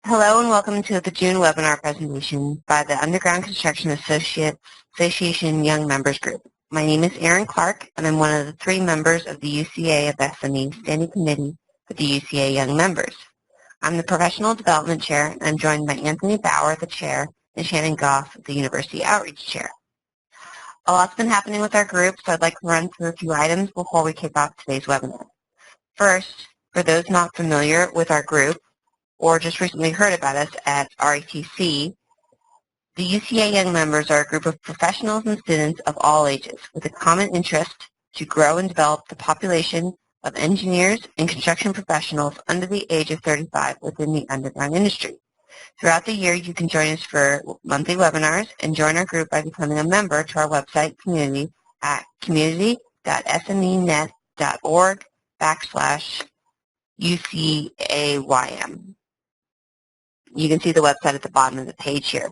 Hello and welcome to the June webinar presentation by the Underground Construction Association Young Members Group. My name is Erin Clark and I'm one of the 3 members of the UCA of SME Standing Committee for the UCA Young Members. I'm the Professional Development Chair and I'm joined by Anthony Bauer, the Chair, and Shannon Goff, the University Outreach Chair. A lot's been happening with our group, so I'd like to run through a few items before we kick off today's webinar. First, for those not familiar with our group, or just recently heard about us at RETC, the UCA Young Members are a group of professionals and students of all ages with a common interest to grow and develop the population of engineers and construction professionals under the age of 35 within the underground industry. Throughout the year, you can join us for monthly webinars and join our group by becoming a member to our website community at community.smenet.org/UCAYM. You can see the website at the bottom of the page here.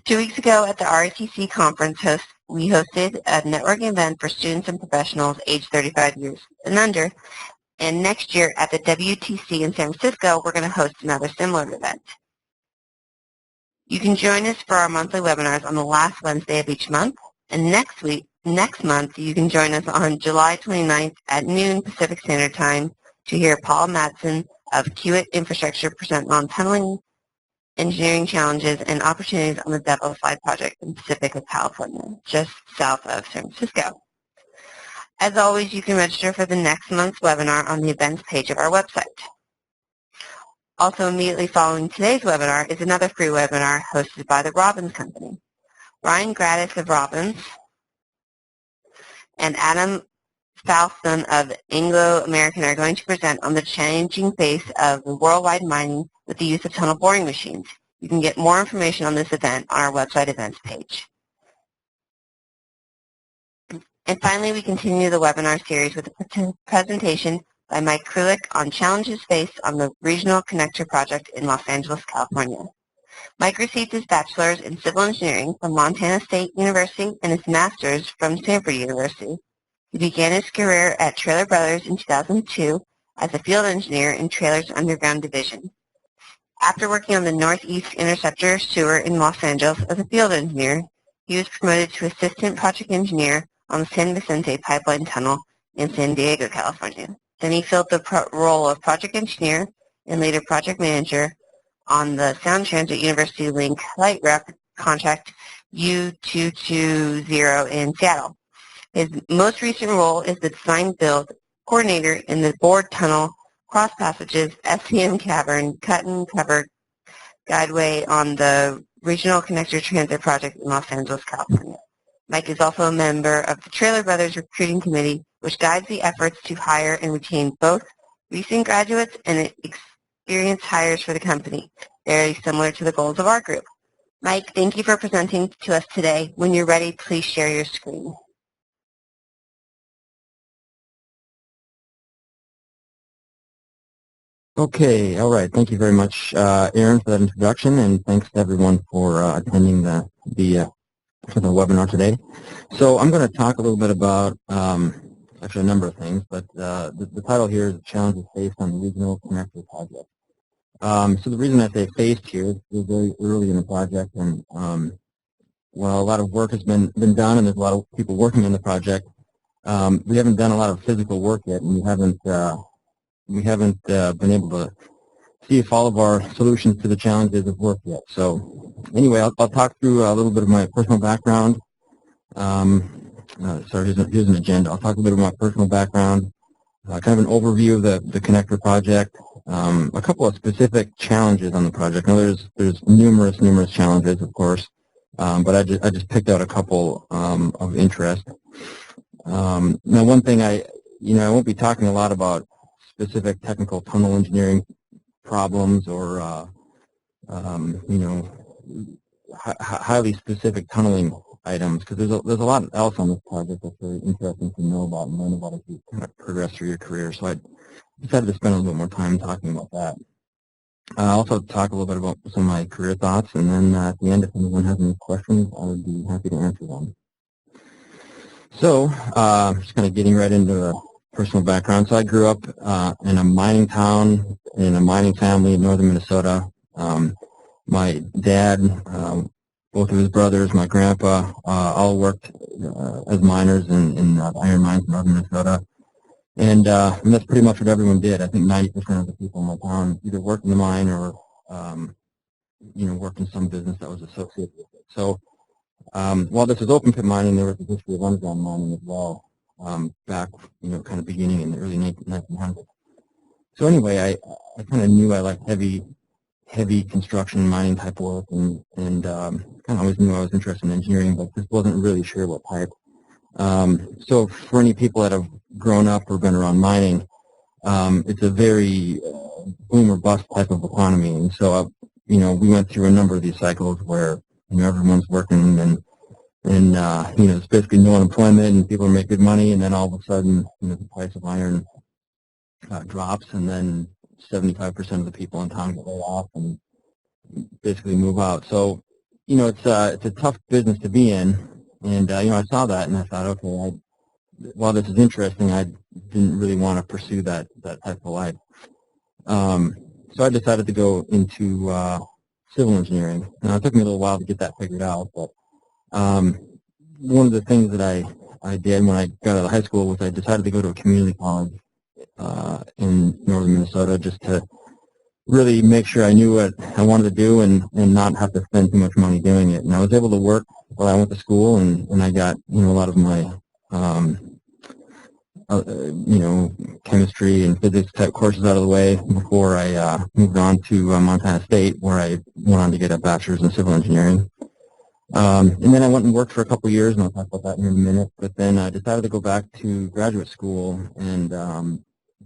2 weeks ago at the RETC conference, we hosted a networking event for students and professionals aged 35 years and under. And next year at the WTC in San Francisco, we're going to host another similar event. You can join us for our monthly webinars on the last Wednesday of each month. And next month, you can join us on July 29th at noon Pacific Standard Time to hear Paul Madsen of Kiewit Infrastructure present on tunneling engineering challenges and opportunities on the Devil Slide project in Pacific of California, just south of San Francisco. As always, you can register for the next month's webinar on the events page of our website. Also immediately following today's webinar is another free webinar hosted by the Robbins Company. Ryan Gratis of Robbins and Adam Falston of Anglo-American are going to present on the changing face of the worldwide mining with the use of tunnel boring machines. You can get more information on this event on our website events page. And finally, we continue the webinar series with a presentation by Mike Krulc on challenges faced on the Regional Connector project in Los Angeles, California. Mike received his bachelor's in civil engineering from Montana State University and his master's from Stanford University. He began his career at Trailer Brothers in 2002 as a field engineer in Trailer's underground division. After working on the Northeast Interceptor sewer in Los Angeles as a field engineer, he was promoted to assistant project engineer on the San Vicente Pipeline Tunnel in San Diego, California. Then he filled the role of project engineer and later project manager on the Sound Transit University Link Light Rail contract U220 in Seattle. His most recent role is the design build coordinator in the bored tunnel, cross passages, SCM Cavern, cut and cover Guideway on the Regional Connector Transit project in Los Angeles, California. Mike is also a member of the Trailer Brothers Recruiting Committee, which guides the efforts to hire and retain both recent graduates and experienced hires for the company, very similar to the goals of our group. Mike, thank you for presenting to us today. When you're ready, please share your screen. Okay, all right. Thank you very much, Erin, for that introduction, and thanks to everyone for attending the webinar today. So I'm going to talk a little bit about actually a number of things, but the title here is Challenges Faced on the Regional Connector Project. So the reason I say faced here is we're very early in the project, and while a lot of work has been done and there's a lot of people working in the project, we haven't done a lot of physical work yet, and we haven't been able to see if all of our solutions to the challenges have worked yet. So anyway, I'll talk through a little bit of my personal background. Sorry, here's an agenda. I'll talk a bit about my personal background, kind of an overview of the connector project, a couple of specific challenges on the project. Now there's numerous challenges, of course, but I just picked out a couple of interest. Now one thing I won't be talking a lot about specific technical tunnel engineering problems or highly specific tunneling items, because there's a lot else on this project that's very interesting to know about and learn about as you kind of progress through your career. So I decided to spend a little bit more time talking about that. I'll also talk a little bit about some of my career thoughts, and then at the end, if anyone has any questions, I would be happy to answer them. So just kind of getting right into personal background. So I grew up in a mining town, in a mining family in northern Minnesota. My dad, both of his brothers, my grandpa, all worked as miners in iron mines in northern Minnesota. And that's pretty much what everyone did. I think 90% of the people in my town either worked in the mine or, worked in some business that was associated with it. So while this was open pit mining, there was a history of underground mining as well, back, kind of beginning in the early 1900s. So anyway, I kind of knew I liked heavy construction mining type work, and kind of always knew I was interested in engineering, but just wasn't really sure what type. So for any people that have grown up or been around mining, it's a very boom or bust type of economy, and so we went through a number of these cycles where everyone's working and it's basically no unemployment and people make good money, and then all of a sudden the price of iron drops, and then 75% of the people in town get laid off and basically move out. So it's a tough business to be in, and I saw that and I thought, okay, while this is interesting, I didn't really want to pursue that type of life. So I decided to go into civil engineering. Now, it took me a little while to get that figured out, but one of the things that I did when I got out of high school was I decided to go to a community college in northern Minnesota, just to really make sure I knew what I wanted to do and not have to spend too much money doing it. And I was able to work while I went to school, and I got a lot of my chemistry and physics type courses out of the way before I moved on to Montana State, where I went on to get a bachelor's in civil engineering. And then I went and worked for a couple of years, and I'll talk about that in a minute. But then I decided to go back to graduate school and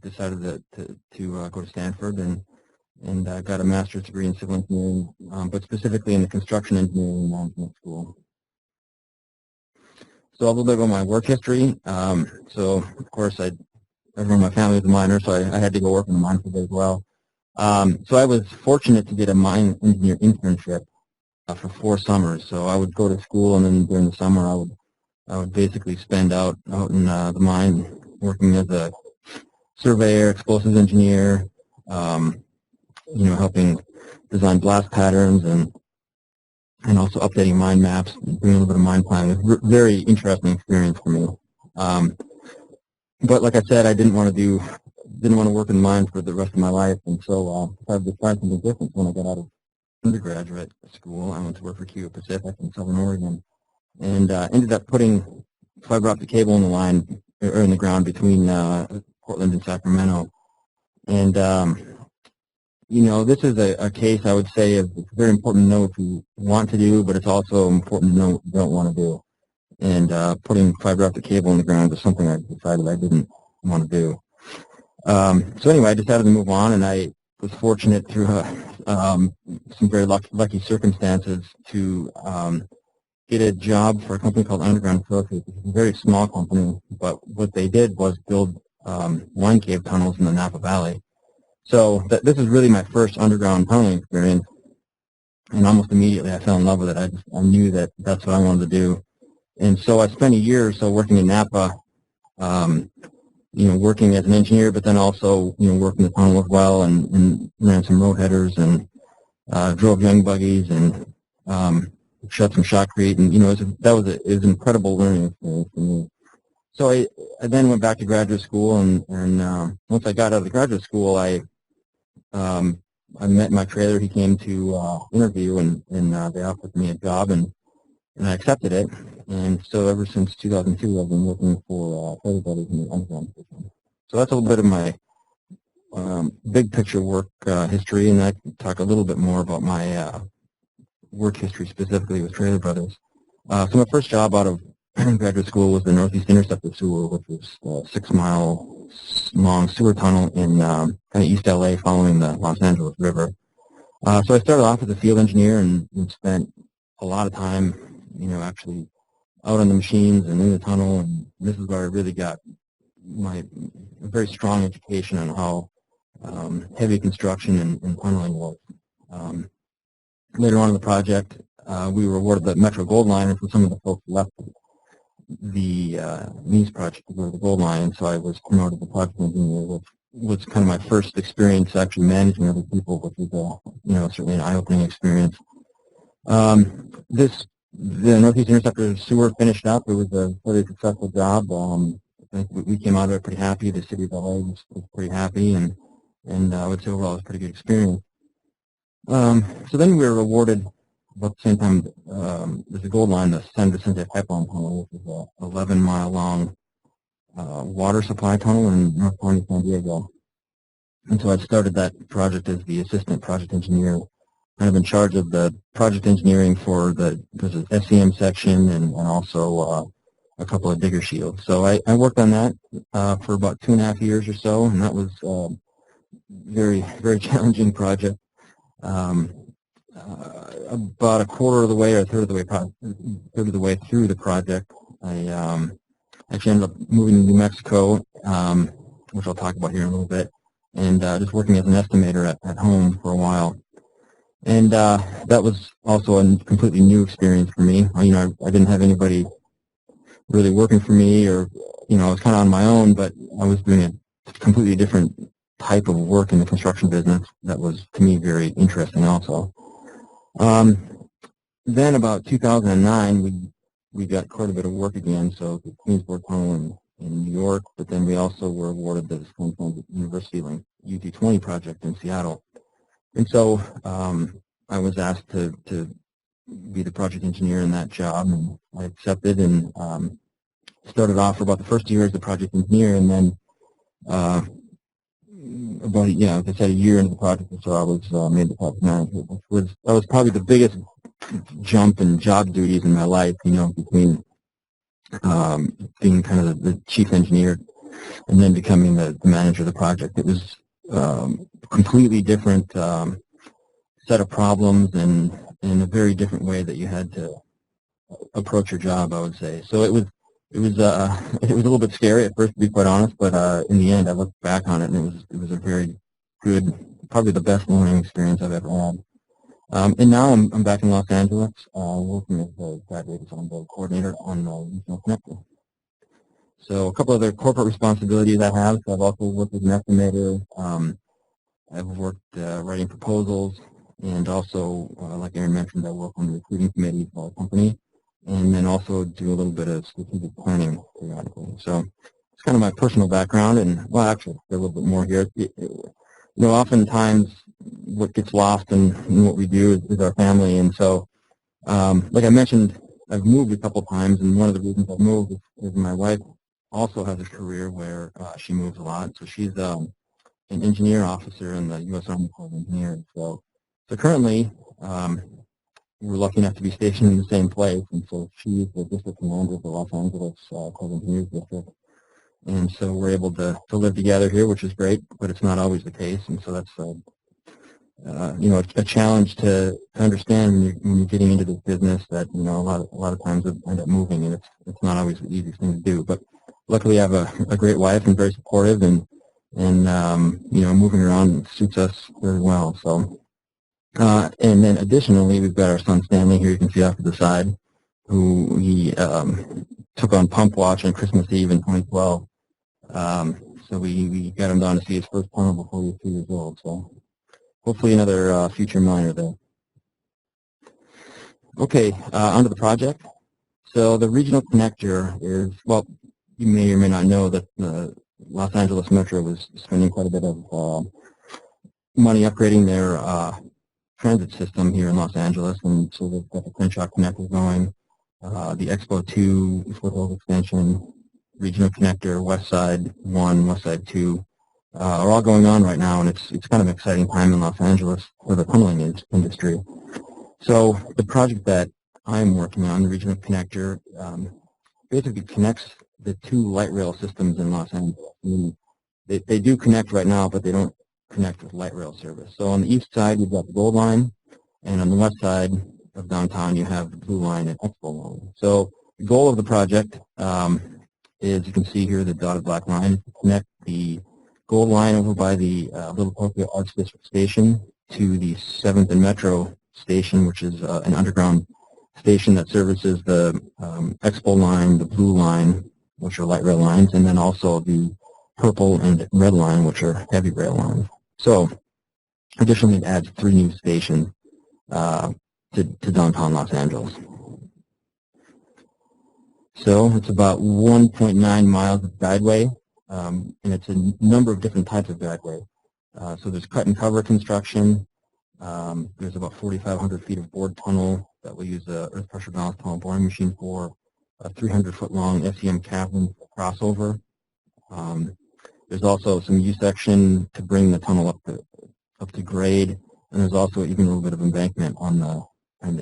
decided to go to Stanford and got a master's degree in civil engineering, but specifically in the construction engineering and management school. So a little bit about my work history. So of course, everyone in my family was a miner, so I had to go work in the mine for a bit as well. So I was fortunate to get a mine engineer internship for 4 summers. So I would go to school, and then during the summer I would basically spend out in the mine working as a surveyor, explosives engineer, helping design blast patterns and also updating mine maps, doing a little bit of mine planning. It was a very interesting experience for me. But like I said, I didn't want to work in the mine for the rest of my life, and so I decided to try something different when I got out of undergraduate school. I went to work for QA Pacific in Southern Oregon, and ended up putting fiber optic cable in the line or in the ground between Portland and Sacramento. And this is a case I would say it's very important to know what you want to do, but it's also important to know what you don't want to do. And putting fiber optic cable in the ground was something I decided I didn't want to do. So anyway, I decided to move on, and I was fortunate through some very lucky circumstances to get a job for a company called Underground Krulc, which is a very small company, but what they did was build wine cave tunnels in the Napa Valley. So this is really my first underground tunneling experience, and almost immediately I fell in love with it. I knew that that's what I wanted to do. And so I spent a year or so working in Napa, working as an engineer, but then also, working the tunnel as well, and ran some road headers and drove young buggies and shut some shotcrete, and it was an incredible learning experience for me. So I then went back to graduate school, and once I got out of the graduate school, I met my trailer. He came to interview, and they offered me a job, and I accepted it. And so ever since 2002, I've been working for Trailer Brothers in the underground division. So that's a little bit of my big picture work history, and I can talk a little bit more about my work history specifically with Trailer Brothers. So my first job out of graduate school was the Northeast Interceptor Sewer, which was a 6-mile long sewer tunnel in kind of East LA following the Los Angeles River. So I started off as a field engineer and spent a lot of time, actually out on the machines and in the tunnel, and this is where I really got my very strong education on how heavy construction and tunneling was. Later on in the project, we were awarded the Metro Gold Line, and for some of the folks left the MEAS project to go to the gold line, and so I was promoted to project engineer, which was kind of my first experience actually managing other people, which was certainly an eye-opening experience. The Northeast Interceptor sewer finished up. It was a really successful job. I think we came out of it pretty happy. The city of LA was pretty happy, and I would say overall it was a pretty good experience. So then we were awarded about the same time. There's a gold line, the San Vicente Pipeline Tunnel, which is a 11-mile long water supply tunnel in North County, San Diego. And so I started that project as the assistant project engineer, kind of in charge of the project engineering for there's an SEM section and also a couple of digger shields. So I worked on that for about 2.5 years or so, and that was very, very challenging project. About a quarter of the way or a third of the way through the project, I actually ended up moving to New Mexico, which I'll talk about here in a little bit, and just working as an estimator at home for a while. And that was also a completely new experience for me. I didn't have anybody really working for me, or I was kind of on my own, but I was doing a completely different type of work in the construction business that was, to me, very interesting also. Then about 2009, we got quite a bit of work again, so the Queensboro Tunnel in New York, but then we also were awarded the Wisconsin University Link UT20 project in Seattle. And so I was asked to be the project engineer in that job, and I accepted and started off for about the first year as the project engineer, and then about, like I said, a year into the project, so I was made the project manager, which was probably the biggest jump in job duties in my life, between being kind of the chief engineer and then becoming the manager of the project. It was completely different set of problems and in a very different way that you had to approach your job, I would say. So it was a little bit scary at first, to be quite honest, but in the end I looked back on it and it was a very good, probably the best learning experience I've ever had. And now I'm back in Los Angeles, working as a graduate design build coordinator on the Regional Connector. So a couple other corporate responsibilities I have. So I've also worked as an estimator. I've worked writing proposals, and also, like Aaron mentioned, I work on the recruiting committee for our company, and then also do a little bit of strategic planning periodically. So it's kind of my personal background, and well, actually, a little bit more here. Oftentimes what gets lost in what we do is our family, and so, like I mentioned, I've moved a couple times, and one of the reasons I've moved is my wife also has a career where she moves a lot. So she's an engineer officer in the U.S. Army Corps of Engineers. So currently, we're lucky enough to be stationed in the same place, and so she's the district commander of the Los Angeles Corps of Engineers district. And so we're able to live together here, which is great, but it's not always the case, and so that's a challenge to understand when you're getting into this business, that a lot of times we end up moving, and it's not always the easiest thing to do. But luckily, I have a great wife and very supportive, and moving around suits us very well. So, and then additionally, we've got our son Stanley here. You can see off to the side, who he took on pump watch on Christmas Eve in 2012. So we got him down to see his first tunnel before he was 2 years old. So hopefully another future miner there. Okay, onto the project. So the regional connector is, well, you may or may not know that the Los Angeles Metro was spending quite a bit of money upgrading their transit system here in Los Angeles, and so they've got the Crenshaw connector going, the Expo 2 foothold extension, regional connector, West Side 1, West Side 2, are all going on right now, and it's kind of an exciting time in Los Angeles for the tunneling industry. So the project that I'm working on, the regional connector, basically connects the two light rail systems in Los Angeles. I mean, they do connect right now, but they don't connect with light rail service. So on the east side, you've got the Gold Line, and on the west side of downtown, you have the Blue Line and Expo Line. So the goal of the project is, you can see here the dotted black line, is to connect the Gold Line over by the Little Tokyo Arts District Station to the 7th and Metro Station, which is an underground station that services the Expo line, the blue line, which are light rail lines, and then also the purple and red line, which are heavy rail lines. So additionally, it adds 3 new stations to downtown Los Angeles. So it's about 1.9 miles of guideway, and it's a number of different types of guideway. So there's cut and cover construction. There's about 4,500 feet of bored tunnel that we use the earth pressure balance tunnel boring machine for, a 300-foot long SEM Cavern crossover. There's also some U-section to bring the tunnel up to grade, and there's also even a little bit of embankment on the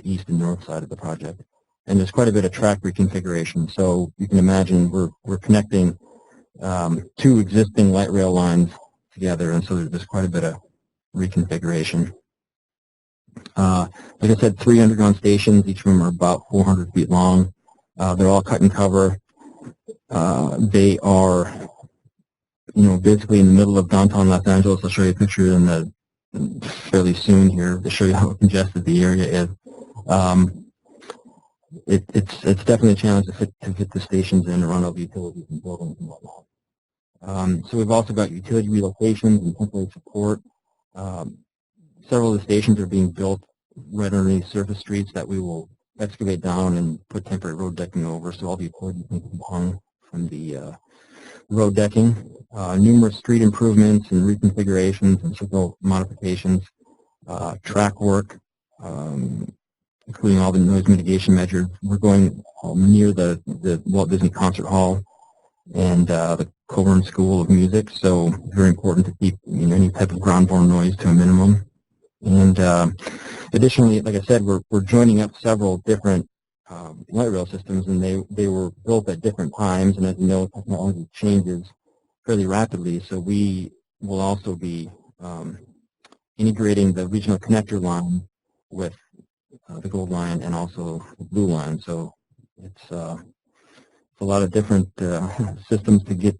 east and north side of the project. And there's quite a bit of track reconfiguration. So you can imagine we're connecting 2 existing light rail lines together, and so there's quite a bit of reconfiguration. Like I said, 3 underground stations. Each of them are about 400 feet long. They're all cut and cover. They are, basically in the middle of downtown Los Angeles. I'll show you a picture fairly soon here to show you how congested the area is. It's definitely a challenge to fit the stations in, to run over utilities and buildings and whatnot. So we've also got utility relocations and temporary support. Several of the stations are being built right underneath surface streets that we will excavate down and put temporary road decking over, so all the utilities can be hung from the road decking. Numerous street improvements and reconfigurations and signal modifications, track work, including all the noise mitigation measures. We're going near the Walt Disney Concert Hall and the Cavern School of Music, so very important to keep any type of ground-borne noise to a minimum. And additionally, like I said, we're joining up several different light rail systems, and they were built at different times, and as you know, technology changes fairly rapidly, so we will also be integrating the regional connector line with the gold line and also the blue line. So it's a lot of different systems to get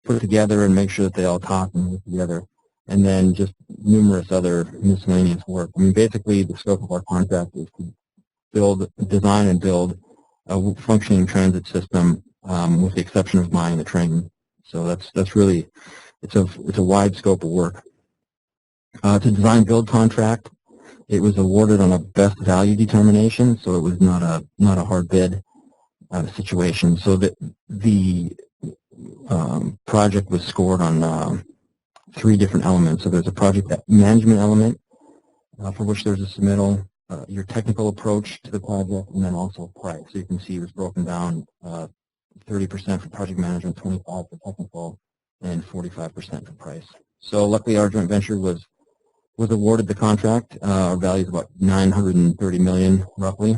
put together and make sure that they all talk and work together, and then just numerous other miscellaneous work. I mean, basically the scope of our contract is to design and build a functioning transit system with the exception of buying the train. So that's really, it's a wide scope of work. To design build contract, it was awarded on a best value determination, so it was not a hard bid situation. So the project was scored on 3 different elements. So there's a project management element for which there's a submittal, your technical approach to the project, and then also price. So you can see it was broken down 30% for project management, 25% for technical, and 45% for price. So luckily our joint venture was awarded the contract. Our value is about $930 million roughly.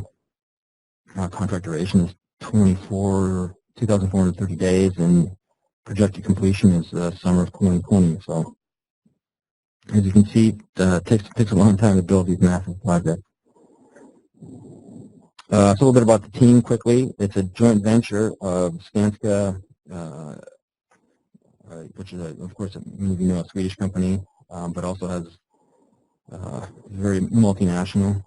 Contract duration is 2,430 days, and projected completion is the summer of 2020. So as you can see, it takes a long time to build these massive projects. So a little bit about the team quickly. It's a joint venture of Skanska, which is, of course, many of you know, a Swedish company, but also has very multinational.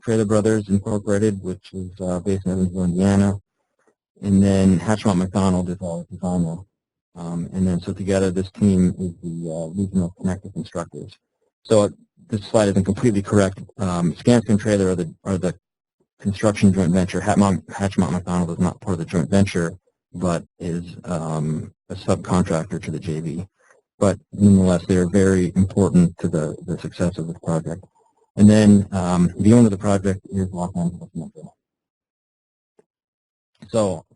Trailer Brothers Incorporated, which is based in Evansville, Indiana. And then Hatchmont McDonald is our designer. And then so together this team is the regional connector constructors. So this slide isn't completely correct. Skanska and Trailer are the construction joint venture. Hatchmont McDonald is not part of the joint venture, but is a subcontractor to the JV. But nonetheless, they are very important to the success of this project. And then the owner of the project is Los Angeles Metro. So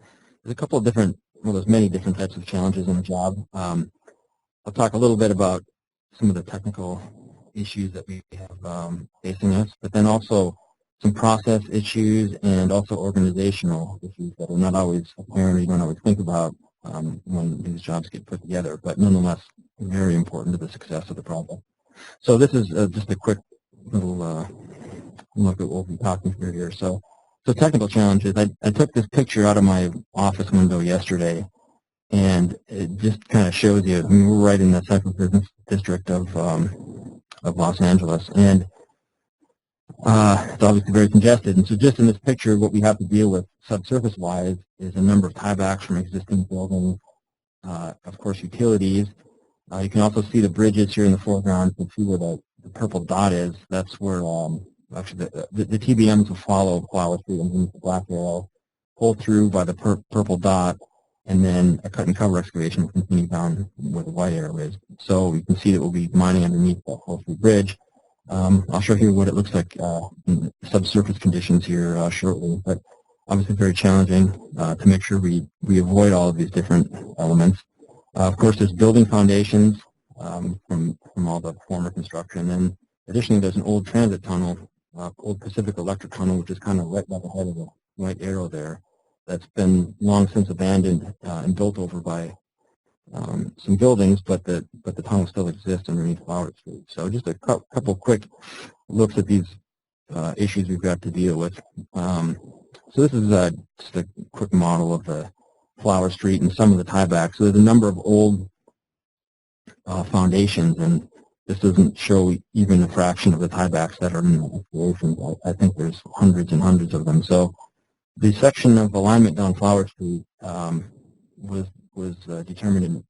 there's a couple of different, well, there's many different types of challenges in the job. I'll talk a little bit about some of the technical issues that we have facing us, but then also some process issues and also organizational issues that are not always apparent or you don't always think about when these jobs get put together, but nonetheless very important to the success of the project. So this is just a quick little look at what we'll be talking through here. So technical challenges. I took this picture out of my office window yesterday, and it just kind of shows you. I mean, we're right in the central business district of Los Angeles, and it's obviously very congested. And so just in this picture, what we have to deal with subsurface-wise is a number of tiebacks from existing buildings, of course utilities. You can also see the bridges here in the foreground. You can see where the purple dot is. That's where actually the TBMs will follow Flower Street and the black arrow, pull through by the purple dot, and then a cut and cover excavation will continue down where the white arrow is. So you can see that we'll be mining underneath the Flower Street Bridge. I'll show you what it looks like in subsurface conditions here shortly, but obviously very challenging to make sure we avoid all of these different elements. Of course, there's building foundations from all the former construction, and additionally, there's an old transit tunnel, old Pacific Electric tunnel, which is kind of right by the head of the white arrow there. That's been long since abandoned and built over by some buildings, but the tunnel still exists underneath Flower Street. So just a couple quick looks at these issues we've got to deal with. So this is just a quick model of the Flower Street and some of the tiebacks. So there's a number of old foundations, and this doesn't show even a fraction of the tiebacks that are in the excavations. I think there's hundreds and hundreds of them. So the section of alignment down Flower Street was determined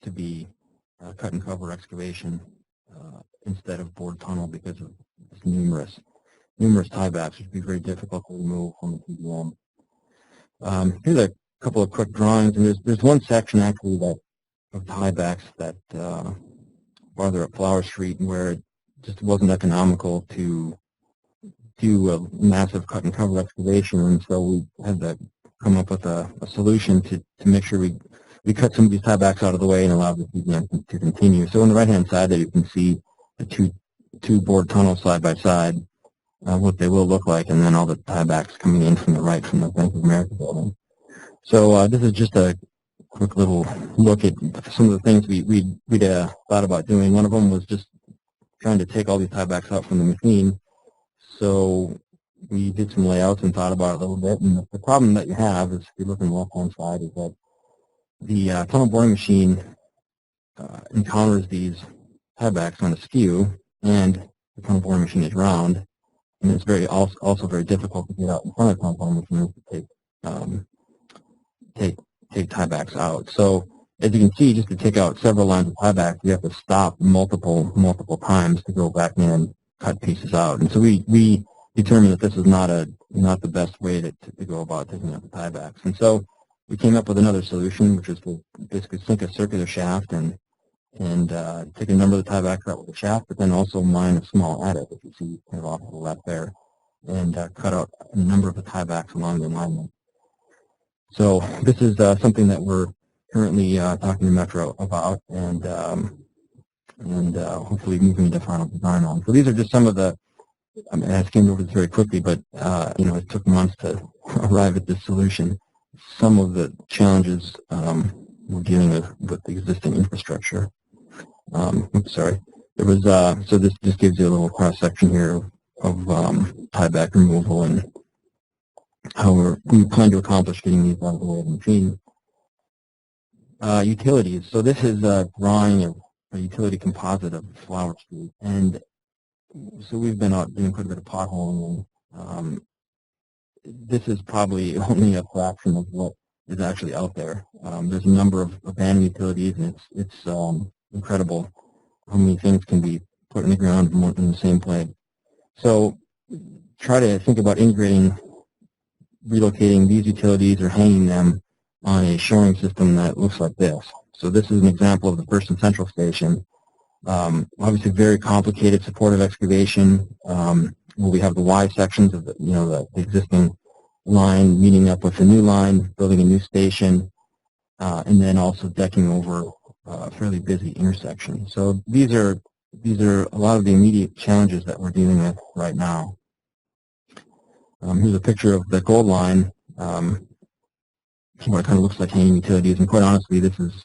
to be cut and cover excavation instead of bored tunnel because of this numerous tiebacks, which would be very difficult to remove from the TBM. Here's a couple of quick drawings, and there's one section actually of tiebacks that farther up Flower Street where it just wasn't economical to do a massive cut and cover excavation, and so we had to come up with a solution to make sure we cut some of these tiebacks out of the way and allow the TBM to continue. So on the right-hand side there you can see the two bored tunnels side by side, what they will look like, and then all the tiebacks coming in from the right from the Bank of America building. So this is just a quick little look at some of the things we'd thought about doing. One of them was just trying to take all these tiebacks out from the machine. So we did some layouts and thought about it a little bit. And the problem that you have is, if you look on the left-hand side, is that the tunnel boring machine encounters these tiebacks on a skew, and the tunnel boring machine is round, and it's also very difficult to get out in front of the tunnel boring machine to take tiebacks out. So as you can see, just to take out several lines of tiebacks, you have to stop multiple times to go back in and cut pieces out. And so we determined that this is not the best way to go about taking out the tiebacks. And so we came up with another solution, which is to basically sink a circular shaft and take a number of the tiebacks out with the shaft, but then also mine a small adit, as you see kind of off to the left there, and cut out a number of the tiebacks along the alignment. So this is something that we're currently talking to Metro about, and hopefully moving into final design on. So these are just some of the, I skimmed over this very quickly, but it took months to arrive at this solution. Some of the challenges we're dealing with the existing infrastructure. Oops, sorry. There was so this just gives you a little cross section here of tieback removal and how we plan to accomplish getting these out of the way of the machine. Utilities. So this is a drawing of a utility composite of Flower Street, and so we've been out doing quite a bit of potholing, and this is probably only a fraction of what is actually out there. There's a number of abandoned utilities, and it's incredible how many things can be put in the ground in the same place. So try to think about relocating these utilities or hanging them on a shoring system that looks like this. So this is an example of the First and Central Station. Obviously very complicated supportive excavation, where we have the Y sections of the existing line meeting up with the new line, building a new station, and then also decking over a fairly busy intersection. So these are a lot of the immediate challenges that we're dealing with right now. Here's a picture of the gold line, what it kind of looks like hanging utilities, and quite honestly, this is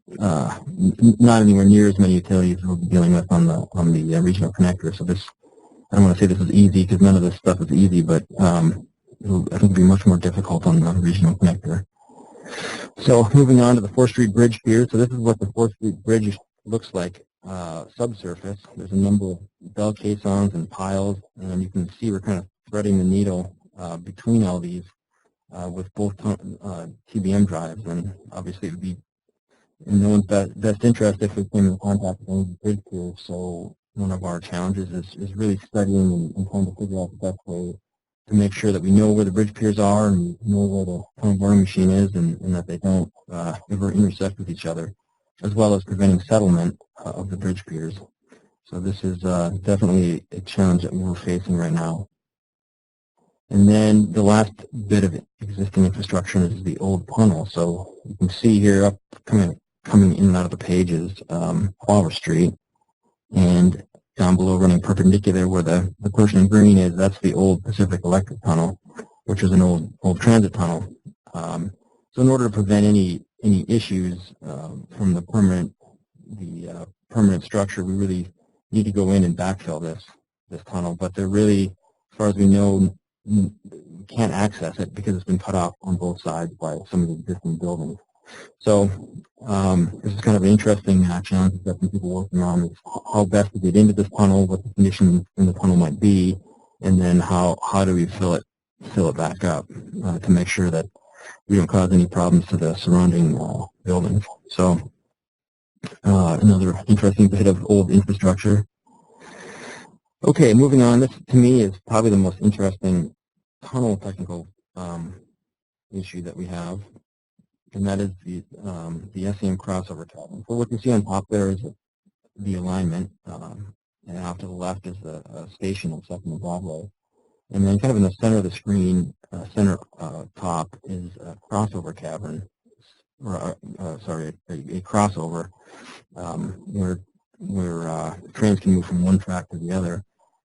not anywhere near as many utilities we'll be dealing with on the regional connector. So this, I don't want to say this is easy because none of this stuff is easy, but I think it'll be much more difficult on the regional connector. So moving on to the 4th Street Bridge here. So this is what the 4th Street Bridge looks like subsurface. There's a number of bell caissons and piles, and you can see we're kind of threading the needle between all these with both TBM drives, and obviously it would be in no one's best interest if we came in contact with any bridge piers. So one of our challenges is really studying and trying to figure out the best way to make sure that we know where the bridge piers are and know where the tunnel boring machine is, and that they don't ever intersect with each other, as well as preventing settlement of the bridge piers. So this is definitely a challenge that we're facing right now. And then the last bit of existing infrastructure is the old tunnel. So you can see here up coming in and out of the pages, Flower Street, and down below running perpendicular where the portion in green is, that's the old Pacific Electric Tunnel, which is an old transit tunnel. So in order to prevent any issues from the permanent structure, we really need to go in and backfill this tunnel. But they're really, as far as we know, we can't access it because it's been cut off on both sides by some of the existing buildings. So this is kind of an interesting challenge that some people are working on, is how best to get into this tunnel, what the conditions in the tunnel might be, and then how do we fill it back up to make sure that we don't cause any problems to the surrounding buildings. So another interesting bit of old infrastructure. Okay, moving on. This, to me, is probably the most interesting tunnel technical issue that we have, and that is the SEM crossover cavern. So what you see on top there is the alignment, and off to the left is the station on 2nd and Broadway. And then kind of in the center of the screen, center top, is a crossover cavern, or sorry, a crossover where trains can move from one track to the other.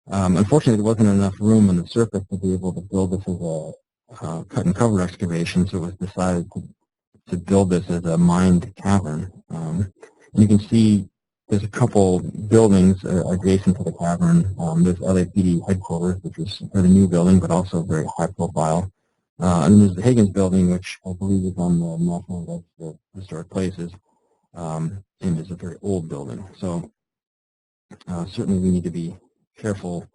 Unfortunately, there wasn't enough room on the surface to be able to build this as a cut and cover excavation, so it was decided to build this as a mined cavern. And you can see there's a couple buildings adjacent to the cavern. There's LAPD headquarters, which is a fairly new building, but also very high profile. And then there's the Higgins building, which I believe is on the National Register of Historic Places, and is a very old building. So certainly we need to be careful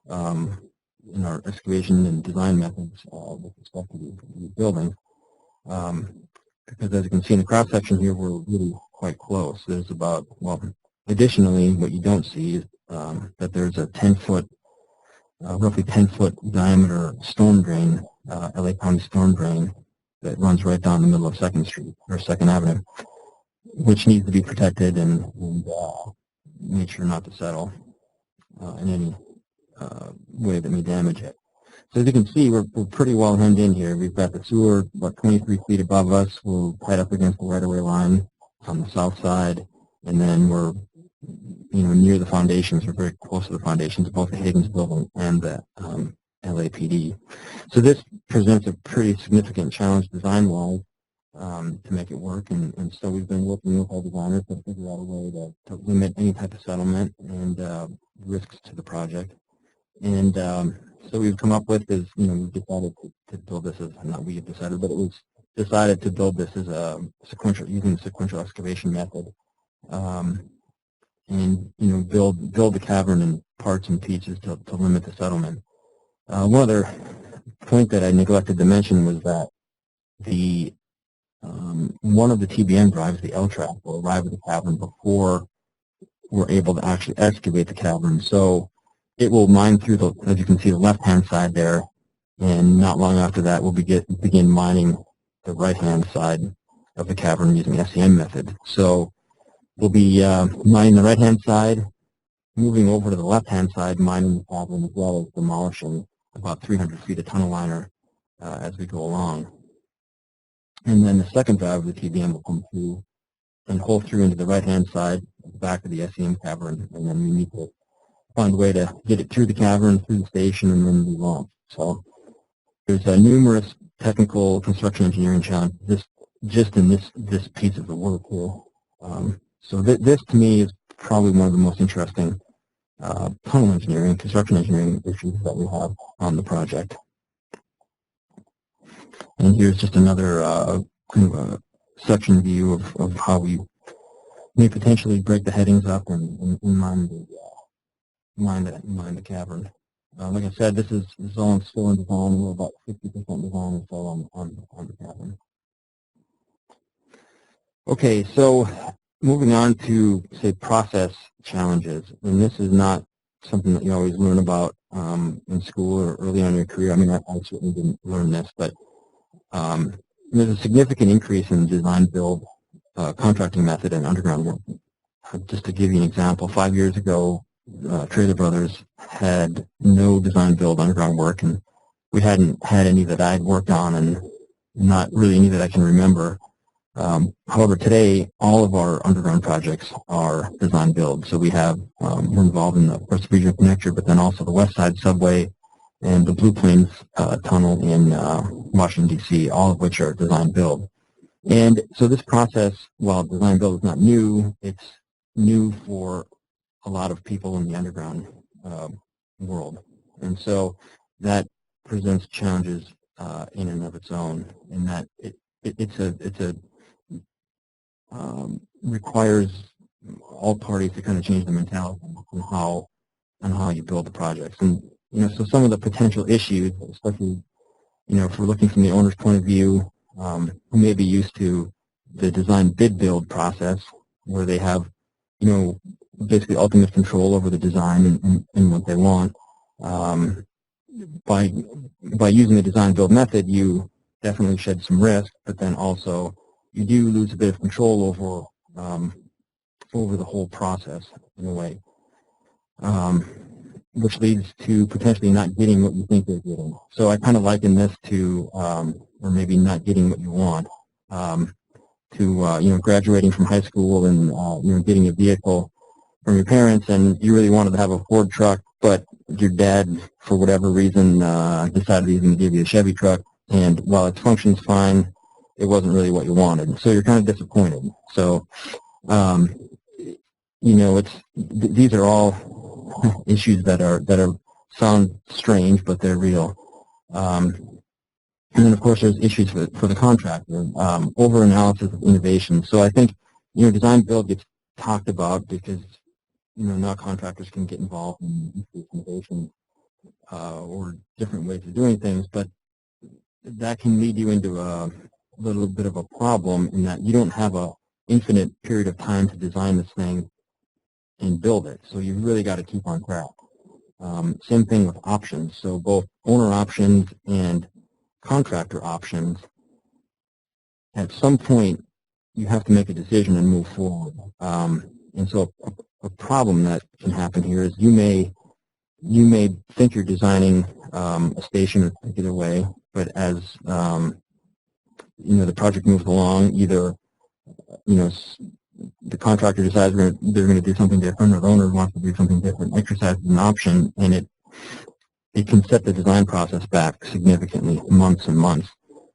in our excavation and design methods with respect to these buildings. Because as you can see in the cross section here, we're really quite close. There's about, well, additionally, what you don't see is that there's a 10-foot, roughly 10-foot diameter storm drain, LA County storm drain, that runs right down the middle of 2nd Street, or 2nd Avenue, which needs to be protected and made sure not to settle in any way that may damage it. So as you can see, we're pretty well hemmed in here. We've got the sewer about 23 feet above us. We're tied up against the right-of-way line on the south side, and then we're near the foundations. We're very close to the foundations of both the Higgins building and the LAPD. So this presents a pretty significant challenge design-wise to make it work, and so we've been working with our designers to figure out a way to limit any type of settlement and risks to the project. And so we've come up with is, we've decided to build this as, not we have decided, but it was decided to build this as a sequential, using the sequential excavation method, and build the cavern in parts and pieces to limit the settlement. One other point that I neglected to mention was that the one of the TBM drives, the L-track, will arrive at the cavern before we're able to actually excavate the cavern. So it will mine through the, as you can see, the left-hand side there, and not long after that we'll begin mining the right-hand side of the cavern using the SEM method. So we'll be mining the right-hand side, moving over to the left-hand side, mining the cavern, as well as demolishing about 300 feet of tunnel liner as we go along. And then the second drive of the TBM will come through and hole through into the right-hand side, at the back of the SEM cavern, and then we need to find a way to get it through the cavern, through the station, and then move on. So there's numerous technical construction engineering challenges just in this piece of the work here. So this to me is probably one of the most interesting tunnel engineering, construction engineering issues that we have on the project. And here's just another kind of a section view of how we may potentially break the headings up and mine the Cavern. Like I said, this is all still in design. We're about 50% design and so on the Cavern. Okay, so moving on to, say, process challenges, and this is not something that you always learn about in school or early on in your career. I mean, I certainly didn't learn this, but there's a significant increase in design build contracting method and underground work. Just to give you an example, 5 years ago, Traylor Brothers had no design build underground work, and we hadn't had any that I'd worked on, and not really any that I can remember. However, today, all of our underground projects are design build. So we have, we're involved in the West Regional Connector, but then also the West Side Subway and the Blue Plains Tunnel in Washington, D.C., all of which are design build. And so this process, while design build is not new, it's new for a lot of people in the underground world. And so that presents challenges in and of its own, in that it requires all parties to kind of change the mentality on how you build the projects. And so some of the potential issues, especially if we're looking from the owner's point of view, who may be used to the design bid build process, where they have basically ultimate control over the design and what they want. By using the design build method, you definitely shed some risk, but then also you do lose a bit of control over the whole process in a way, which leads to potentially not getting what you think they're getting. So I kind of liken this to, or maybe not getting what you want, to graduating from high school and getting a vehicle from your parents, and you really wanted to have a Ford truck, but your dad, for whatever reason, decided he was going to give you a Chevy truck, and while it functions fine, it wasn't really what you wanted. So you're kind of disappointed. So, these are all issues that sound strange, but they're real. And then, of course, there's issues for the contractor, over-analysis of innovation. So I think, design build gets talked about because, now contractors can get involved in increased innovation or different ways of doing things, but that can lead you into a little bit of a problem in that you don't have an infinite period of time to design this thing and build it. So you've really got to keep on track. Same thing with options. So both owner options and contractor options, at some point you have to make a decision and move forward. And so a problem that can happen here is you may think you're designing a station a particular way, but as the project moves along, either the contractor decides they're going to do something different, or the owner wants to do something different, exercises an option, and it can set the design process back significantly, months and months,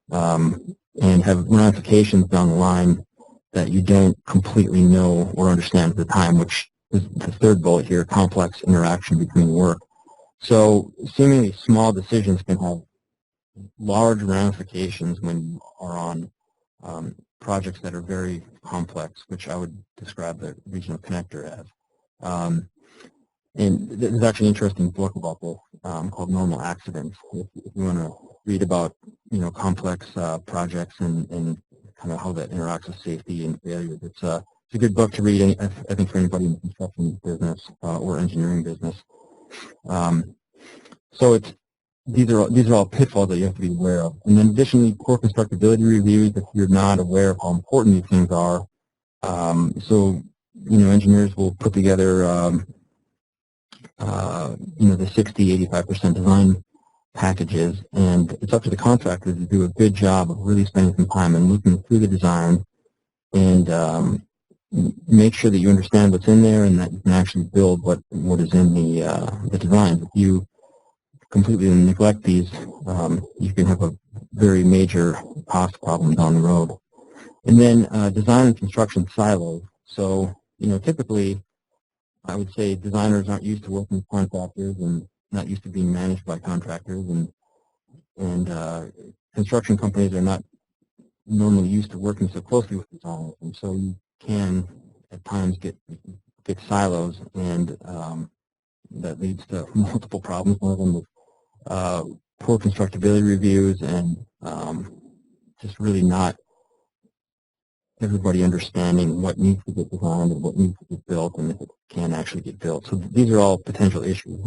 and have ramifications down the line that you don't completely know or understand at the time, which is the third bullet here, complex interaction between work. So seemingly small decisions can have large ramifications when you are on projects that are very complex, which I would describe the regional connector as. And there's actually an interesting book about this called Normal Accidents. If you want to read about complex projects and kind of how that interacts with safety and failure, it's a good book to read, I think, for anybody in the construction business or engineering business. So these are all pitfalls that you have to be aware of. And then additionally, poor constructability reviews, if you're not aware of how important these things are. So engineers will put together the 60-85% design packages, and it's up to the contractor to do a good job of really spending some time and looking through the design and make sure that you understand what's in there and that you can actually build what is in the design. If you completely neglect these, you can have a very major cost problem down the road. And then design and construction silos. So typically, I would say designers aren't used to working with contractors and not used to being managed by contractors, and construction companies are not normally used to working so closely with designers, and so you can at times get silos, and that leads to multiple problems. One of them is poor constructability reviews and just really not everybody understanding what needs to get designed and what needs to get built and if it can actually get built. So these are all potential issues.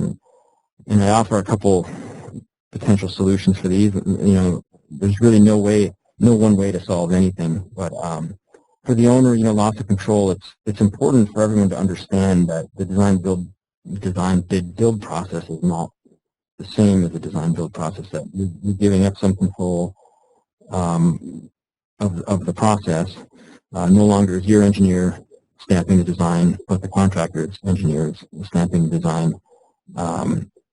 And I offer a couple potential solutions for these. You know, there's really no one way to solve anything. But for the owner, you know, loss of control, it's important for everyone to understand that the design bid build process is not the same as the design build process. That you're giving up some control of the process. No longer is your engineer stamping the design, but the contractor's engineer is stamping the design.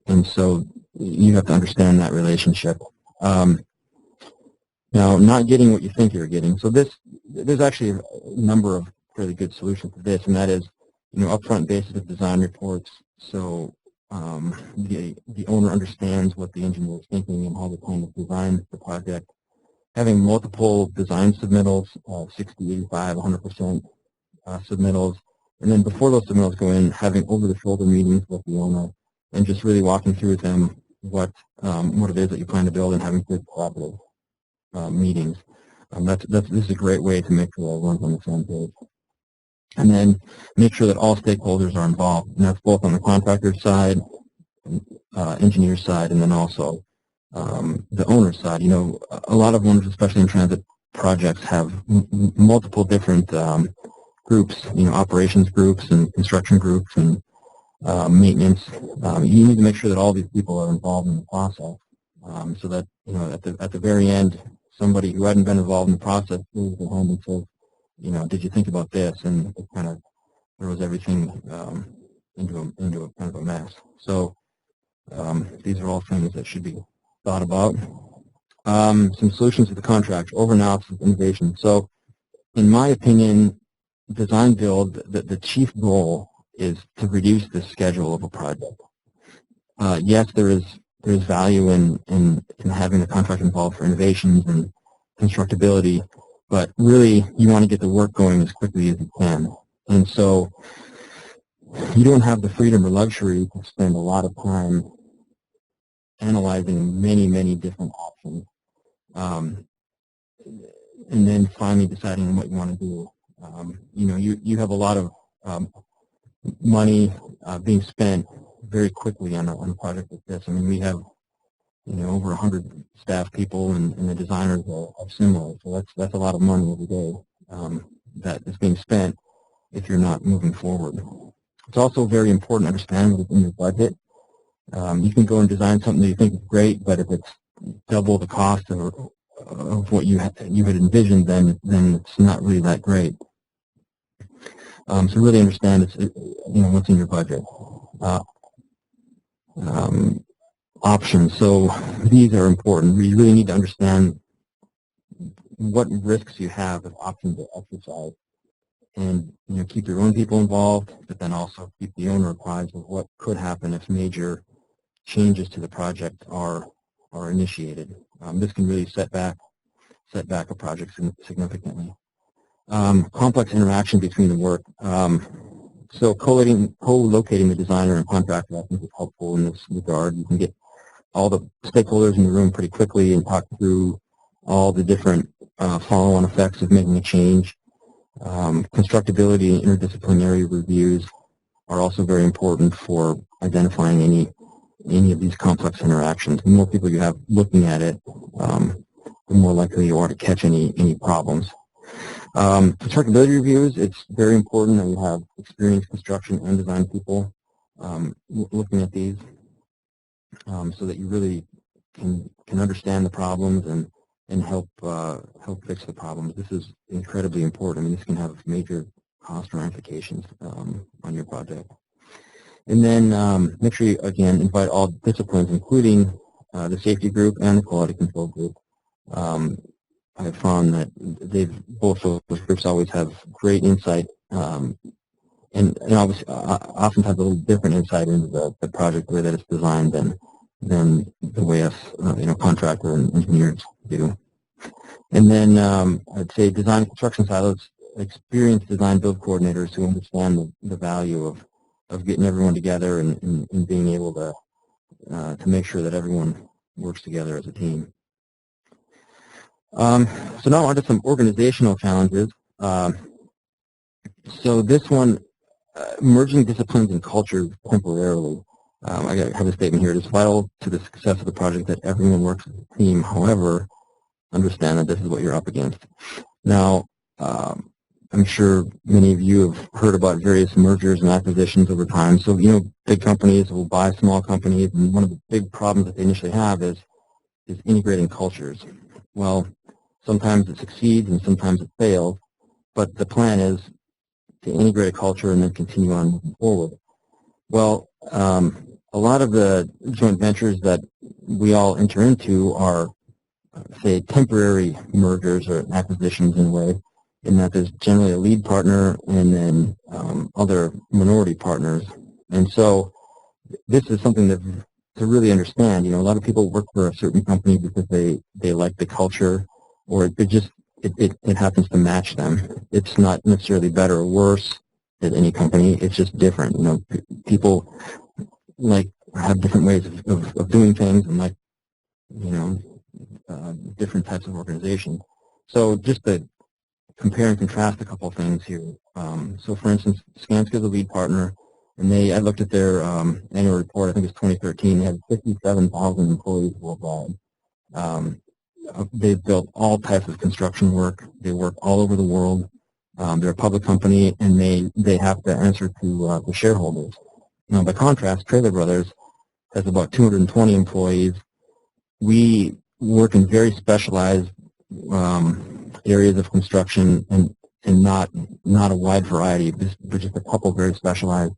And so you have to understand that relationship. Now, not getting what you think you're getting. So there's actually a number of fairly good solutions to this, and that is, you know, upfront basis of design reports. So the owner understands what the engineer is thinking and how to kind of design the project. Having multiple design submittals, 60, 85, 100% submittals, and then before those submittals go in, having over-the-shoulder meetings with the owner and just really walking through with them what it is that you plan to build and having good collaborative meetings. This is a great way to make sure everyone's on the same page. And then make sure that all stakeholders are involved, and that's both on the contractor side, engineer side, and then also the owner side. You know, a lot of owners, especially in transit projects, have multiple different groups, you know, operations groups and construction groups and maintenance. You need to make sure that all these people are involved in the process, so that, you know, at the very end, somebody who hadn't been involved in the process goes at home and says, you know, did you think about this? And it kind of throws everything into a kind of a mess. So these are all things that should be thought about. Some solutions to the contract, over-analysis of innovation. So in my opinion, design build, the chief goal is to reduce the schedule of a project. Yes, there's value in having the contract involved for innovations and constructability, but really you want to get the work going as quickly as you can. And so you don't have the freedom or luxury to spend a lot of time analyzing many different options, and then finally deciding what you want to do. You know, you have a lot of money being spent very quickly on a project like this. I mean, we have, you know, over 100 staff people, and the designers are similar. So that's a lot of money every day that is being spent if you're not moving forward. It's also very important to understand what is in your budget. You can go and design something that you think is great, but if it's double the cost of what you had envisioned, then it's not really that great. So really understand it's, you know, what's in your budget. Options. So these are important. You really need to understand what risks you have if options are exercised, and, you know, keep your own people involved, but then also keep the owner apprised of what could happen if major changes to the project are initiated. This can really set back a project significantly. Complex interaction between the work. So co-locating the designer and contractor, I think, is helpful in this regard. You can get all the stakeholders in the room pretty quickly and talk through all the different follow-on effects of making a change. Constructability and interdisciplinary reviews are also very important for identifying any of these complex interactions. The more people you have looking at it, the more likely you are to catch any problems. Constructability reviews, it's very important that you have experienced construction and design people looking at these, so that you really can understand the problems and help fix the problems. This is incredibly important. I mean, this can have major cost ramifications on your project. And then make sure you, again, invite all disciplines, including the safety group and the quality control group. I've found that both of those groups always have great insight, and obviously often have a little different insight into the project, the way that it's designed, than the way us, you know, contractor and engineers do. And then I'd say design and construction silos. experienced design build coordinators who understand the value of getting everyone together and being able to make sure that everyone works together as a team. So now on to some organizational challenges. So this one, merging disciplines and cultures temporarily. I have a statement here. It is vital to the success of the project that everyone works as a team. However, understand that this is what you're up against. Now, I'm sure many of you have heard about various mergers and acquisitions over time. So, big companies will buy small companies, and one of the big problems that they initially have is integrating cultures. Well, sometimes it succeeds and sometimes it fails, but the plan is to integrate a culture and then continue on moving forward. Well, a lot of the joint ventures that we all enter into are, say, temporary mergers or acquisitions in a way, in that there's generally a lead partner and then other minority partners. And so this is something that to really understand. A lot of people work for a certain company because they like the culture, or it happens to match them. It's not necessarily better or worse at any company. It's just different. People have different ways of doing things and different types of organizations. So just to compare and contrast a couple of things here. So for instance, Skanska is a lead partner, and I looked at their annual report. I think it's 2013. They had 57,000 employees worldwide. They've built all types of construction work. They work all over the world. They're a public company, and they have to answer to the shareholders. Now, by contrast, Traylor Brothers has about 220 employees. We work in very specialized areas of construction and not a wide variety, but just a couple very specialized.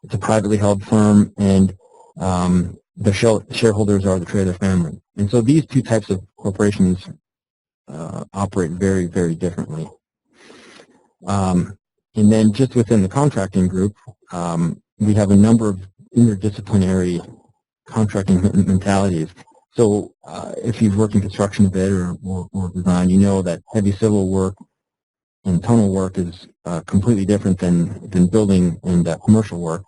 It's a privately held firm, and the shareholders are the Traylor family. And so these two types of corporations operate very, very differently. And then just within the contracting group, we have a number of interdisciplinary contracting mentalities. So if you've worked in construction a bit or design, you know that heavy civil work and tonal work is completely different than building and commercial work.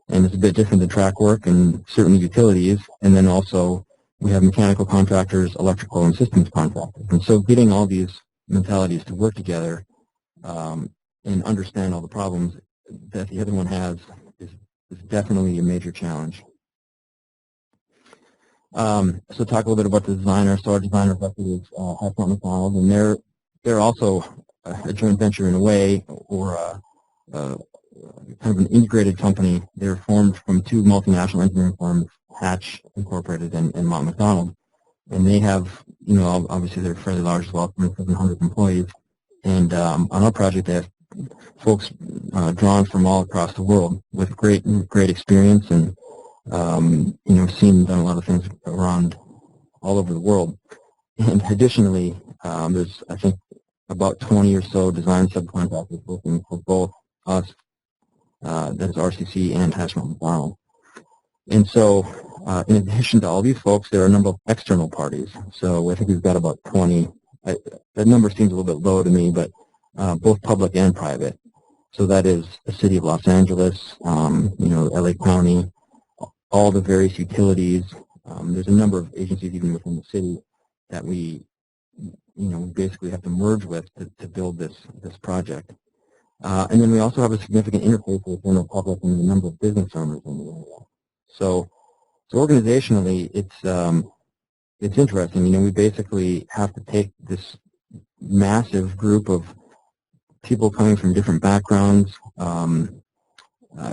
And it's a bit different than track work and certainly utilities. And then also we have mechanical contractors, electrical, and systems contractors. And so getting all these mentalities to work together and understand all the problems that the other one has is definitely a major challenge. So talk a little bit about the designer. So our designer executive is Heffron McDonald, and they're also a joint venture in a way, or kind of an integrated company. They're formed from two multinational engineering firms, Hatch Incorporated and Mott McDonald, and they have, obviously they're fairly large as well, 2,700 employees. And on our project, they have folks drawn from all across the world with great experience and seen and done a lot of things around all over the world. And additionally, there's, I think, about 20 or so design subcontractors working for both us, that is RCC, and Hatch McDonald. And so, in addition to all these folks, there are a number of external parties. So I think we've got about 20. That number seems a little bit low to me, but both public and private. So that is the City of Los Angeles, LA County, all the various utilities. There's a number of agencies even within the city that we basically have to merge with to build this project. And then we also have a significant interface with the general public and a number of business owners in the area. So organizationally, it's interesting. We basically have to take this massive group of people coming from different backgrounds,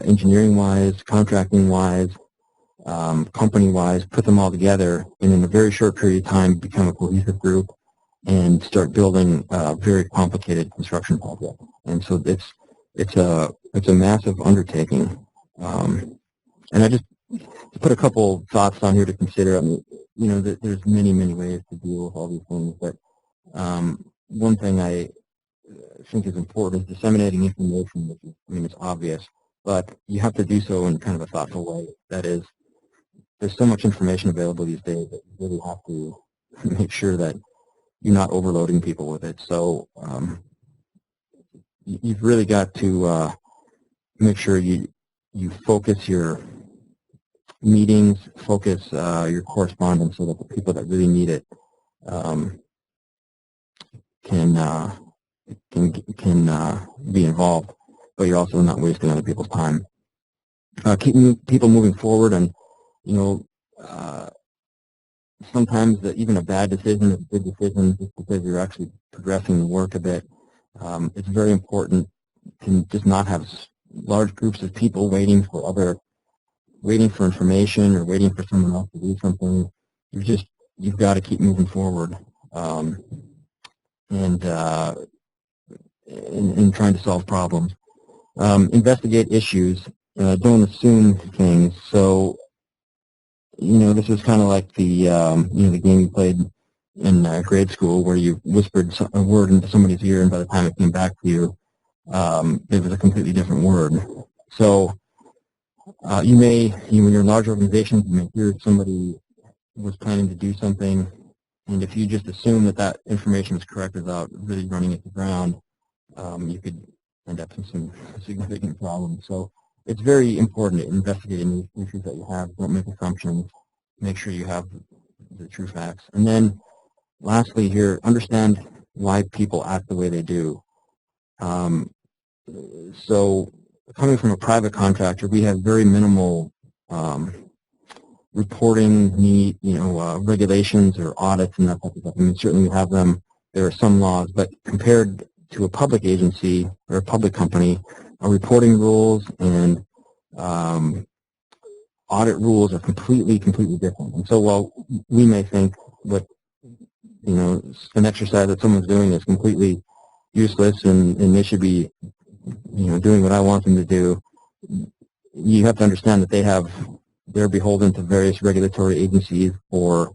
engineering-wise, contracting-wise, company-wise, put them all together, and in a very short period of time become a cohesive group and start building a very complicated construction project. And so it's a massive undertaking. And I just put a couple thoughts on here to consider. I mean, there's many ways to deal with all these things, but one thing I think is important is disseminating information, which is, it's obvious, but you have to do so in kind of a thoughtful way. That is, there's so much information available these days that you really have to make sure that you're not overloading people with it. So you've really got to make sure you focus your meetings, focus your correspondence so that the people that really need it can be involved, but you're also not wasting other people's time. Keep people moving forward, and sometimes even a bad decision is a good decision just because you're actually progressing the work a bit. It's very important to just not have large groups of people waiting for information or waiting for someone else to do something. You've got to keep moving forward and trying to solve problems. Investigate issues. Don't assume things. So, this was kind of like the the game you played in grade school where you whispered a word into somebody's ear, and by the time it came back to you, it was a completely different word. So when you're in large organizations, you may hear somebody was planning to do something, and if you just assume that information is correct without really running it to ground, you could end up in some significant problems. So it's very important to investigate any issues that you have. Don't make assumptions. Make sure you have the true facts. And then lastly here, understand why people act the way they do. So coming from a private contractor, we have very minimal reporting need, regulations or audits and that type of stuff. I mean, certainly we have them. There are some laws, but compared to a public agency or a public company, our reporting rules and audit rules are completely different. And so while we may think what an exercise that someone's doing is completely useless and they should be doing what I want them to do, you have to understand that they're beholden to various regulatory agencies or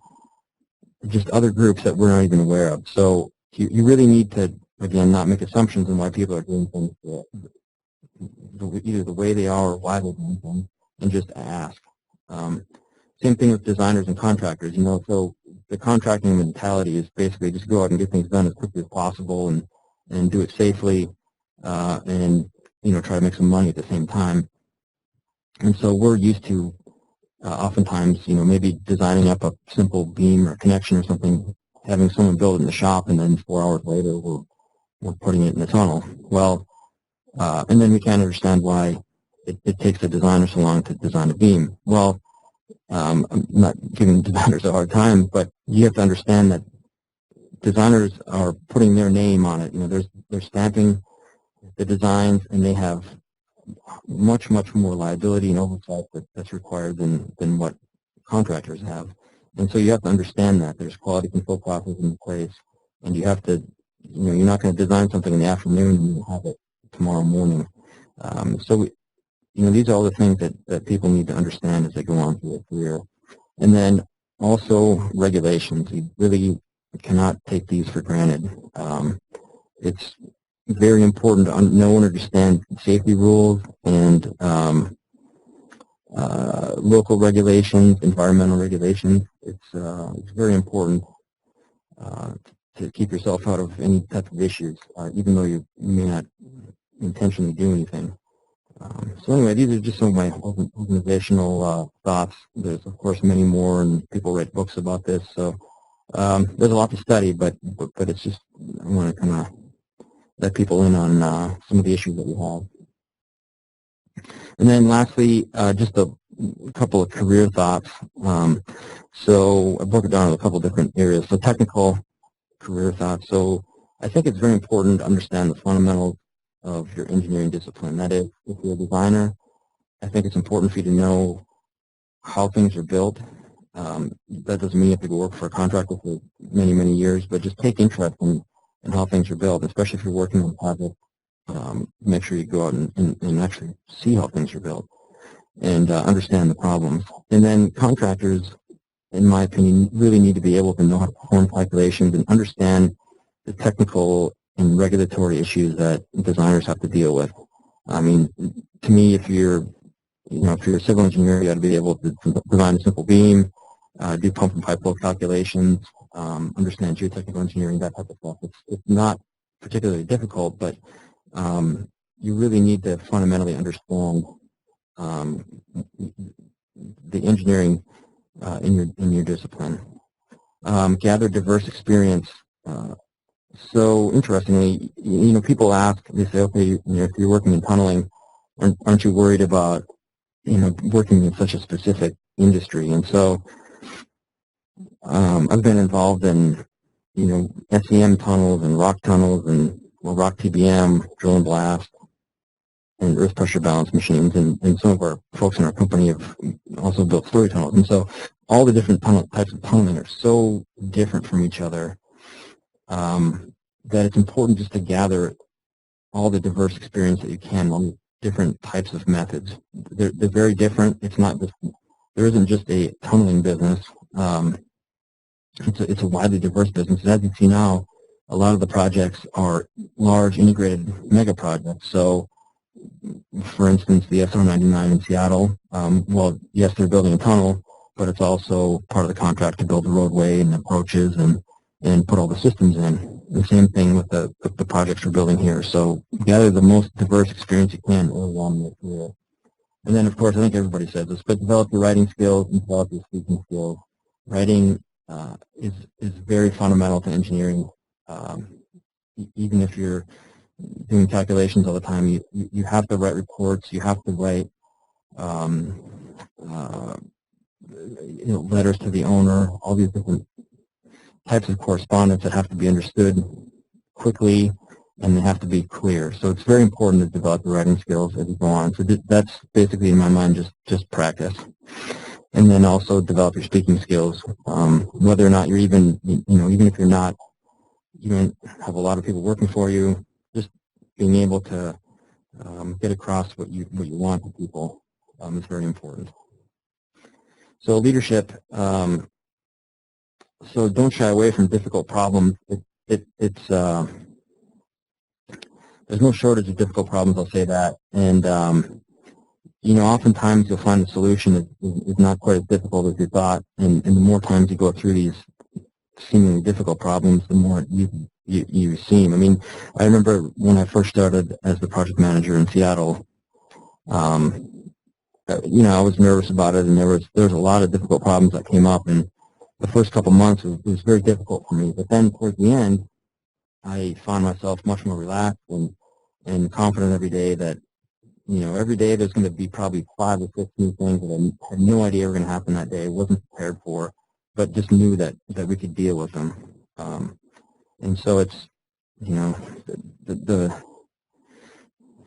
just other groups that we're not even aware of. So you really need to, again, not make assumptions on why people are doing things, either the way they are or why they're doing things, and just ask. Same thing with designers and contractors. So the contracting mentality is basically just go out and get things done as quickly as possible and do it safely and try to make some money at the same time. And so we're used to oftentimes maybe designing up a simple beam or connection or something, having someone build it in the shop, and then 4 hours later we're putting it in the tunnel. Well, and then we can't understand why it takes a designer so long to design a beam. Well, I'm not giving designers a hard time, but you have to understand that designers are putting their name on it. They're stamping the designs, and they have much more liability and oversight that's required than what contractors have. And so you have to understand that there's quality control processes in place, and you have to, you're not going to design something in the afternoon and you'll have it tomorrow morning. So these are all the things that people need to understand as they go on through their career. And then also regulations. You really cannot take these for granted. It's very important to know and understand safety rules and local regulations, environmental regulations. It's very important to keep yourself out of any type of issues, even though you may not intentionally do anything. So anyway, these are just some of my organizational thoughts. There's, of course, many more, and people write books about this. So there's a lot to study, but it's just, I want to kind of let people in on some of the issues that we have. And then lastly, just a couple of career thoughts. So I broke it down in a couple of different areas. So technical career thoughts. So I think it's very important to understand the fundamentals of your engineering discipline. That is, if you're a designer, I think it's important for you to know how things are built. That doesn't mean you have to go work for a contractor for many years, but just take interest in how things are built, especially if you're working on a project. Make sure you go out and actually see how things are built and understand the problems. And then contractors, in my opinion, really need to be able to know how to perform calculations and understand the technical and regulatory issues that designers have to deal with. I mean, to me, if you're a civil engineer, you got to be able to design a simple beam, do pump and pipe flow calculations, understand geotechnical engineering, that type of stuff. It's not particularly difficult, but you really need to fundamentally understand the engineering in your discipline. Gather diverse experience. So interestingly, people ask, they say, okay, if you're working in tunneling, aren't you worried about working in such a specific industry? And so I've been involved in SEM tunnels and rock tunnels and rock TBM, drill and blast, and earth pressure balance machines, and some of our folks in our company have also built story tunnels. And so all the different types of tunneling are so different from each other that it's important just to gather all the diverse experience that you can on different types of methods. They're very different. It's not just, there isn't just a tunneling business. It's a widely diverse business. And as you see now, a lot of the projects are large integrated mega projects. So, for instance, the SR-99 in Seattle, well, yes, they're building a tunnel, but it's also part of the contract to build the roadway and approaches and put all the systems in. The same thing with the projects we're building here. So gather the most diverse experience you can early on in your career. And then, of course, I think everybody says this, but develop your writing skills and develop your speaking skills. Writing is very fundamental to engineering. Even if you're doing calculations all the time, you have to write reports, you have to write letters to the owner, all these different types of correspondence that have to be understood quickly, and they have to be clear. So it's very important to develop the writing skills as you go on. So that's basically, in my mind, just practice. And then also develop your speaking skills. Whether or not you're even if you're not, you don't have a lot of people working for you, just being able to get across what you want to people is very important. So leadership. So don't shy away from difficult problems. There's no shortage of difficult problems, I'll say that. And oftentimes you'll find the solution is not quite as difficult as you thought. And the more times you go through these seemingly difficult problems, the more you seem. I mean, I remember when I first started as the project manager in Seattle. I was nervous about it, and there was a lot of difficult problems that came up, and the first couple months it was very difficult for me. But then towards the end, I found myself much more relaxed and confident every day that, every day there's going to be probably 5 or 6 new things that I had no idea were going to happen that day, wasn't prepared for, but just knew that we could deal with them. And so it's, the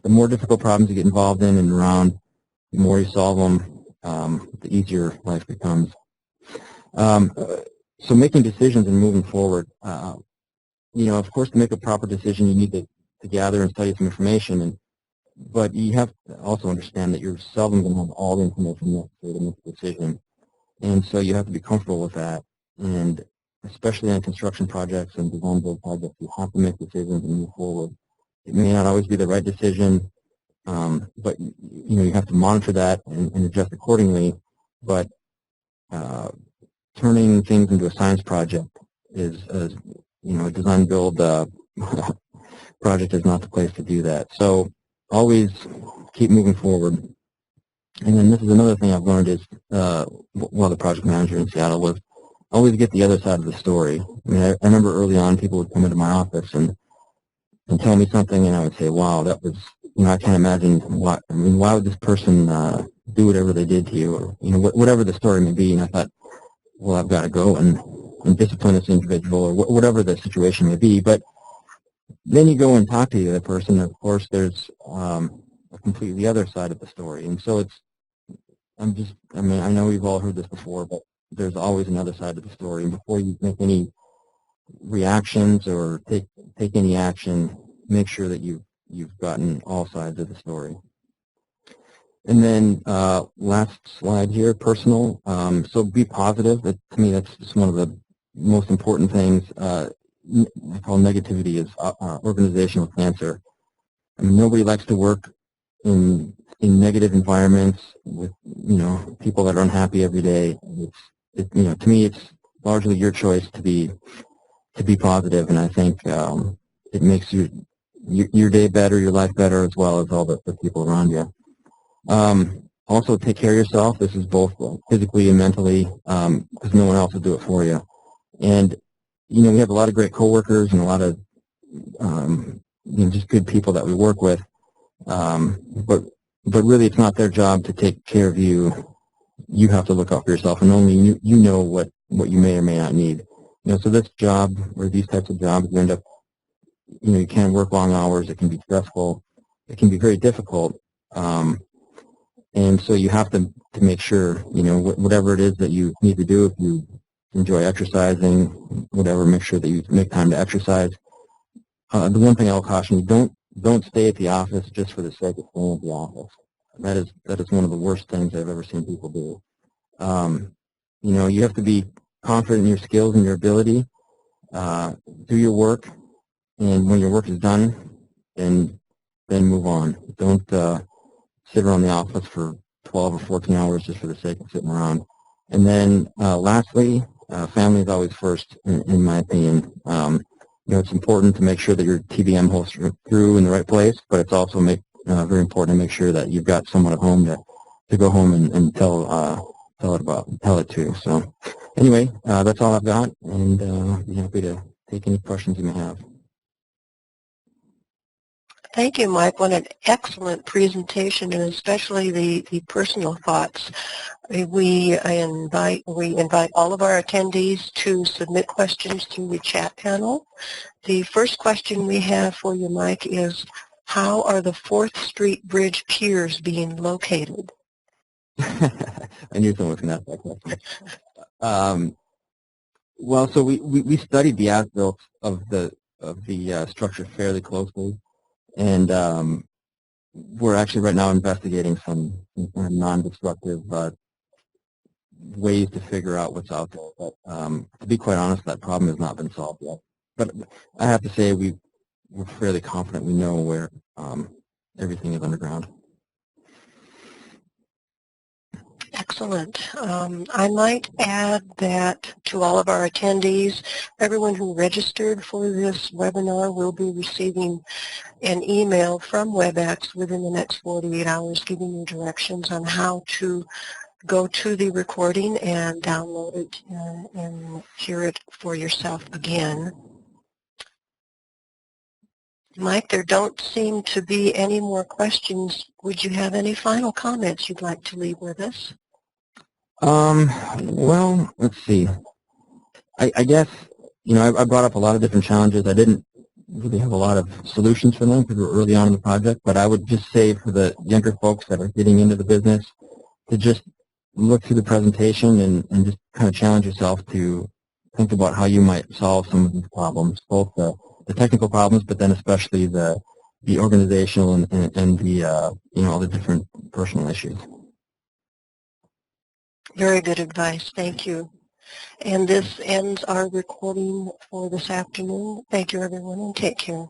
more difficult problems you get involved in and around, the more you solve them, the easier life becomes. So making decisions and moving forward, of course, to make a proper decision, you need to gather and study some information, but you have to also understand that you're seldom going to have all the information necessary to make a decision. And so you have to be comfortable with that. And especially on construction projects and design build projects, you have to make decisions and move forward. It may not always be the right decision, but you have to monitor that and adjust accordingly. But turning things into a science project is, a design build project is not the place to do that. So always keep moving forward. And then this is another thing I've learned is, while the project manager in Seattle, was always get the other side of the story. I mean, I remember early on people would come into my office and tell me something, and I would say, wow, that was, I can't imagine why would this person do whatever they did to you, or, whatever the story may be. And I thought, well, I've got to go and discipline this individual, or whatever the situation may be. But then you go and talk to the other person, and of course there's a completely other side of the story. And so I know we've all heard this before, but there's always another side of the story. And before you make any reactions or take any action, make sure that you've gotten all sides of the story. And then last slide here, personal. So be positive. To me, that's just one of the most important things. I call negativity is organizational cancer. I mean, nobody likes to work in negative environments with people that are unhappy every day. To me, it's largely your choice to be positive, and I think it makes you your day better, your life better, as well as all the people around you. Also, take care of yourself. This is both physically and mentally, because no one else will do it for you. And we have a lot of great coworkers and a lot of just good people that we work with. But really, it's not their job to take care of you. You have to look out for yourself, and only you know what you may or may not need. So this job or these types of jobs, you end up, you can work long hours. It can be stressful. It can be very difficult. And so you have to make sure, whatever it is that you need to do, if you enjoy exercising, whatever, make sure that you make time to exercise. The one thing I'll caution you, don't stay at the office just for the sake of staying at the office. That is one of the worst things I've ever seen people do. You have to be confident in your skills and your ability. Do your work, and when your work is done, then move on. Don't sit around the office for 12 or 14 hours just for the sake of sitting around. And then lastly, family is always first, in my opinion. It's important to make sure that your TBM holds through in the right place, but it's also very important to make sure that you've got someone at home to go home and tell it to. So anyway, that's all I've got, and I'd be happy to take any questions you may have. Thank you, Mike. What an excellent presentation, and especially the personal thoughts. We invite all of our attendees to submit questions through the chat panel. The first question we have for you, Mike, is how are the 4th Street Bridge piers being located? I knew someone was going to ask that question. Well, so we studied the as-built of the structure fairly closely. And we're actually right now investigating some non-destructive ways to figure out what's out there. But to be quite honest, that problem has not been solved yet. But I have to say we're fairly confident we know where everything is underground. Excellent. I might add that to all of our attendees, everyone who registered for this webinar will be receiving an email from WebEx within the next 48 hours giving you directions on how to go to the recording and download it and hear it for yourself again. Mike, there don't seem to be any more questions. Would you have any final comments you'd like to leave with us? Well, let's see. I guess, I brought up a lot of different challenges. I didn't really have a lot of solutions for them because we're early on in the project, but I would just say for the younger folks that are getting into the business to just look through the presentation and just kind of challenge yourself to think about how you might solve some of these problems, both the technical problems, but then especially the organizational and the all the different personal issues. Very good advice. Thank you. And this ends our recording for this afternoon. Thank you, everyone, and take care.